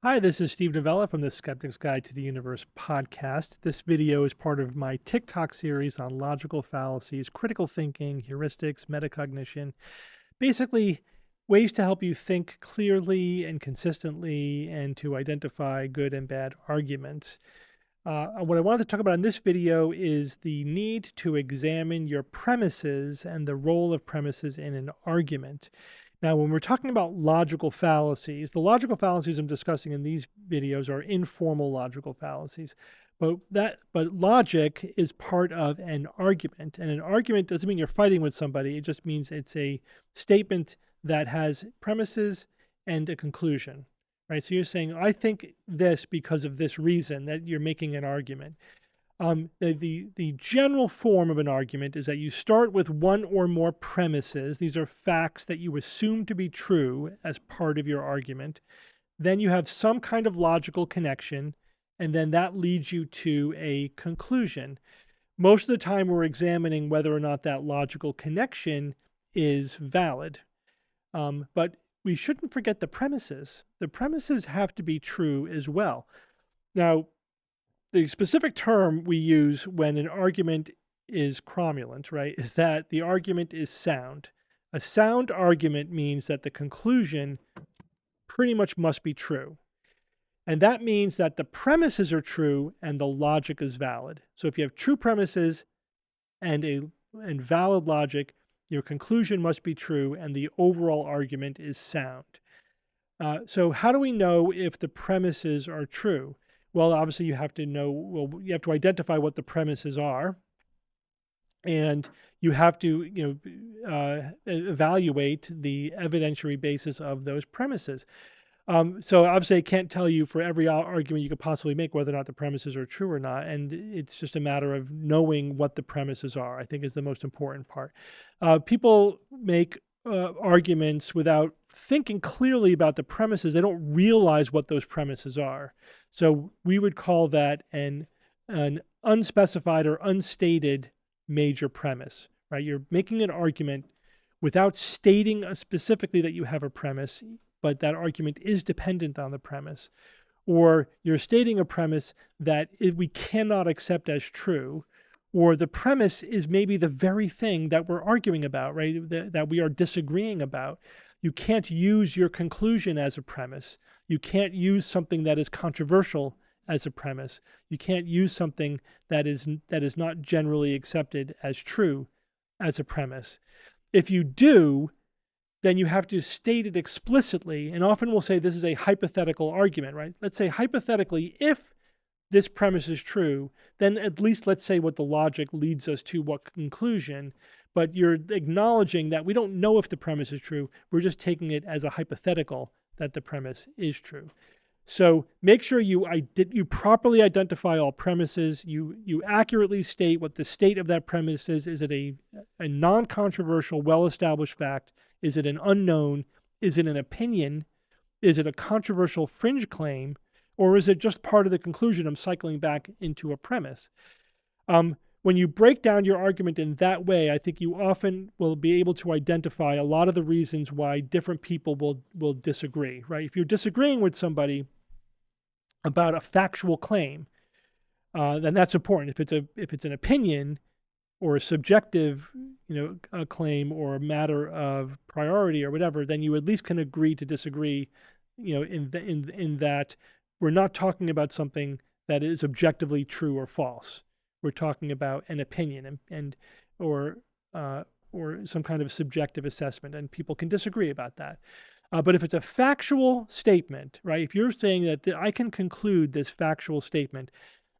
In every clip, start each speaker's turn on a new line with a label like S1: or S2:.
S1: Hi, this is Steve Novella from the Skeptics Guide to the Universe podcast. This video is part of my TikTok series on logical fallacies, critical thinking, heuristics, metacognition, basically ways to help you think clearly and consistently and to identify good and bad arguments. What I wanted to talk about in this video is the need to examine your premises and the role of premises in an argument. Now, when we're talking about logical fallacies, the logical fallacies I'm discussing in these videos are informal logical fallacies. But logic is part of an argument, and an argument doesn't mean you're fighting with somebody. It just means it's a statement that has premises and a conclusion, right? So you're saying, I think this because of this reason, that you're making an argument. The general form of an argument is that you start with one or more premises. These are facts that you assume to be true as part of your argument. Then you have some kind of logical connection, and then that leads you to a conclusion. Most of the time, we're examining whether or not that logical connection is valid. But we shouldn't forget the premises. The premises have to be true as well. Now, the specific term we use when an argument is cromulent, right, is that the argument is sound. A sound argument means that the conclusion pretty much must be true. And that means that the premises are true and the logic is valid. So if you have true premises and valid logic, your conclusion must be true and the overall argument is sound. So how do we know if the premises are true? Well, obviously you have to identify what the premises are, and you have to, evaluate the evidentiary basis of those premises. So obviously I can't tell you for every argument you could possibly make whether or not the premises are true or not, and it's just a matter of knowing what the premises are, I think, is the most important part. People make arguments without thinking clearly about the premises. They don't realize what those premises are. So we would call that an unspecified or unstated major premise, right? You're making an argument without stating specifically that you have a premise, but that argument is dependent on the premise. Or you're stating a premise that we cannot accept as true, or the premise is maybe the very thing that we're arguing about, right? That we are disagreeing about. You can't use your conclusion as a premise. You can't use something that is controversial as a premise. You can't use something that is not generally accepted as true as a premise. If you do, then you have to state it explicitly. And often we'll say this is a hypothetical argument, right? Let's say hypothetically, if this premise is true, then at least let's say what the logic leads us to, what conclusion. But you're acknowledging that we don't know if the premise is true. We're just taking it as a hypothetical that the premise is true. So make sure you properly identify all premises. You accurately state what the state of that premise is. Is it a non-controversial, well-established fact? Is it an unknown? Is it an opinion? Is it a controversial fringe claim? Or is it just part of the conclusion? I'm cycling back into a premise. When you break down your argument in that way, I think you often will be able to identify a lot of the reasons why different people will disagree, right? If you're disagreeing with somebody about a factual claim, then that's important. If it's an opinion or a subjective, a claim or a matter of priority or whatever, then you at least can agree to disagree, in that we're not talking about something that is objectively true or false. We're talking about an opinion or some kind of subjective assessment, and people can disagree about that. But if it's a factual statement, right? If you're saying that I can conclude this factual statement,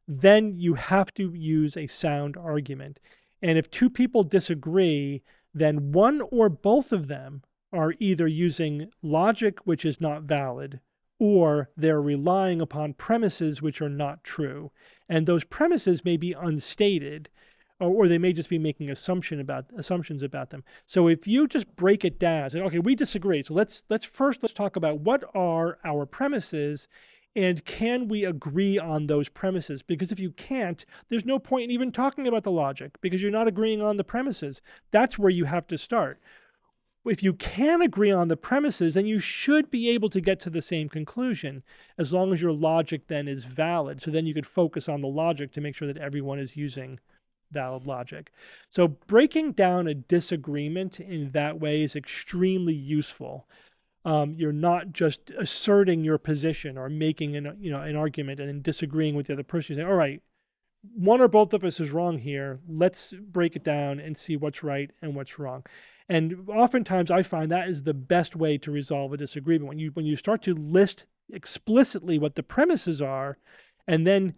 S1: then you have to use a sound argument. And if two people disagree, then one or both of them are either using logic which is not valid, or they're relying upon premises which are not true. And those premises may be unstated, or they may just be making assumptions about them. So if you just break it down, say, okay, we disagree. So let's talk about what are our premises, and can we agree on those premises? Because if you can't, there's no point in even talking about the logic, because you're not agreeing on the premises. That's where you have to start. If you can agree on the premises, then you should be able to get to the same conclusion as long as your logic then is valid. So then you could focus on the logic to make sure that everyone is using valid logic. So breaking down a disagreement in that way is extremely useful. You're not just asserting your position or making an argument and then disagreeing with the other person. You say, all right, one or both of us is wrong here. Let's break it down and see what's right and what's wrong. And oftentimes I find that is the best way to resolve a disagreement. When you start to list explicitly what the premises are, and then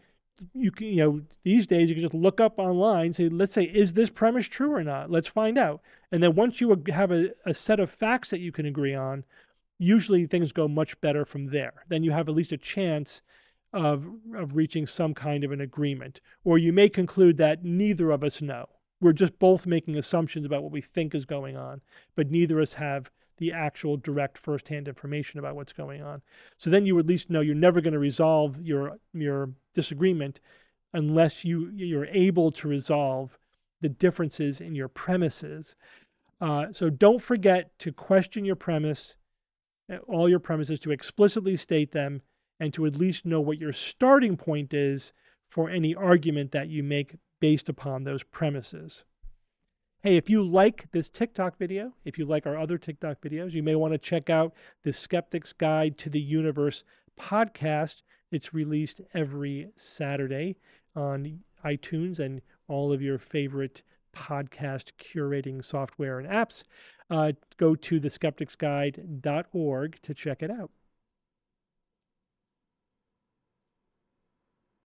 S1: you can, these days you can just look up online, say, let's say, is this premise true or not? Let's find out. And then once you have a set of facts that you can agree on, usually things go much better from there. Then you have at least a chance of reaching some kind of an agreement. Or you may conclude that neither of us know. We're just both making assumptions about what we think is going on, but neither of us have the actual direct firsthand information about what's going on. So then you at least know you're never going to resolve your disagreement unless you're able to resolve the differences in your premises. So don't forget to question your premise, all your premises, to explicitly state them, and to at least know what your starting point is for any argument that you make based upon those premises. Hey, if you like this TikTok video, if you like our other TikTok videos, you may want to check out the Skeptics Guide to the Universe podcast. It's released every Saturday on iTunes and all of your favorite podcast curating software and apps. Go to theskepticsguide.org to check it out.